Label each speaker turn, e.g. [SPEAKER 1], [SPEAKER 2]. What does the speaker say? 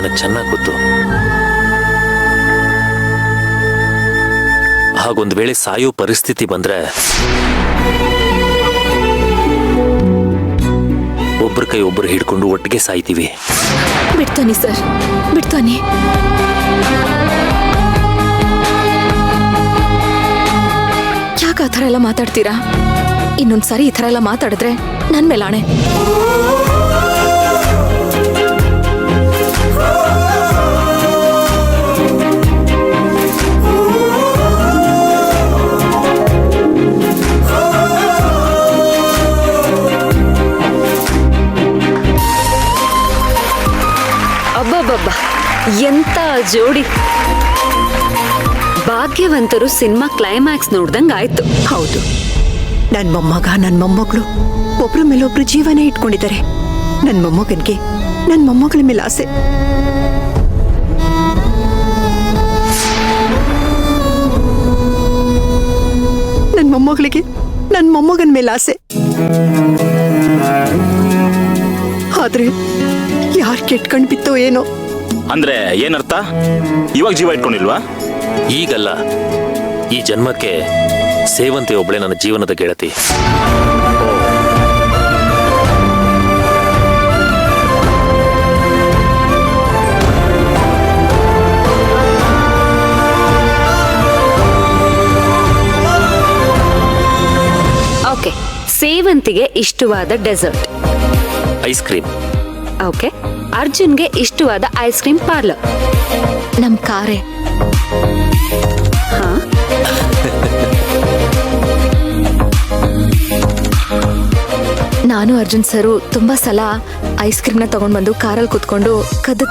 [SPEAKER 1] ನನಗೆ ಚೆನ್ನಾಗಿ ಗೊತ್ತು. ಹಾಗೊಂದು ವೇಳೆ ಸಾಯೋ ಪರಿಸ್ಥಿತಿ ಬಂದ್ರೆ ಒಬ್ಬರ ಕೈ ಒಬ್ಬರು ಹಿಡ್ಕೊಂಡು ಒಟ್ಟಿಗೆ ಸಾಯ್ತೀವಿ.
[SPEAKER 2] ಬಿಡ್ತಾನೆ ಸರ್, ಬಿಡ್ತಾನೆ. ಯಾಕೆ ಆ ಥರ ಎಲ್ಲ ಮಾತಾಡ್ತೀರಾ? ಇನ್ನೊಂದ್ಸಾರಿ ಈ ಥರ ಎಲ್ಲ ಮಾತಾಡಿದ್ರೆ ನನ್ ಮೇಲಾಣೆ.
[SPEAKER 3] ಅಬ್ಬಬ್ಬಬ್ಬ, ಎಂತ ಜೋಡಿ! ಭಾಗ್ಯವಂತರು ಸಿನಿಮಾ ಕ್ಲೈಮ್ಯಾಕ್ಸ್ ನೋಡ್ದಂಗ್ ಆಯ್ತು.
[SPEAKER 4] ಹೌದು, ನನ್ ಮೊಮ್ಮಗ ನನ್ ಮೊಮ್ಮಗಳು ಒಬ್ರ ಮೇಲೊಬ್ರು ಜೀವನ ಇಟ್ಕೊಂಡಿದ್ದಾರೆ. ನನ್ ಮೊಮ್ಮಗನ್ಗೆ ನನ್ ಮೊಮ್ಮಗಳ ಮೇಲೆ ಆಸೆ. ನನ್ ಮೊಮ್ಮಗಳಿಗೆ ನನ್ ಮೊಮ್ಮಗನ ಮೇಲೆ ಆಸೆ. ಆದ್ರೆ ಯಾರ್ ಕೆಟ್ಕೊಂಡ್ ಬಿತ್ತೋ ಏನೋ.
[SPEAKER 5] ಅಂದ್ರೆ ಏನರ್ಥ? ಇವಾಗ ಜೀವ ಇಟ್ಕೊಂಡಿಲ್ವಾ?
[SPEAKER 1] ಈಗಲ್ಲ, ಈ ಜನ್ಮಕ್ಕೆ ಸೇವಂತಿ ಒಬ್ಳೆ ನನ್ನ ಜೀವನದ ಗೆಳತಿ.
[SPEAKER 3] ಓಕೆ, ಸೇವಂತಿಗೆ ಇಷ್ಟವಾದ ಡೆಸರ್ಟ್
[SPEAKER 1] ಐಸ್ ಕ್ರೀಮ್.
[SPEAKER 3] ಓಕೆ, ಅರ್ಜುನ್ಗೆ ಇಷ್ಟವಾದ ಐಸ್ ಕ್ರೀಮ್ ಪಾರ್ಲರ್.
[SPEAKER 2] ನಮ್ ಕಾರೆ.
[SPEAKER 3] ಹಾ,
[SPEAKER 2] ನಾನು ಅರ್ಜುನ್ ಸರು ತುಂಬಾ ಸಲ ಐಸ್ ಕ್ರೀಮ್ನ ತಗೊಂಡ್ ಬಂದು ಕಾರಲ್ಲಿ ಕುತ್ಕೊಂಡು ಕದ್ದು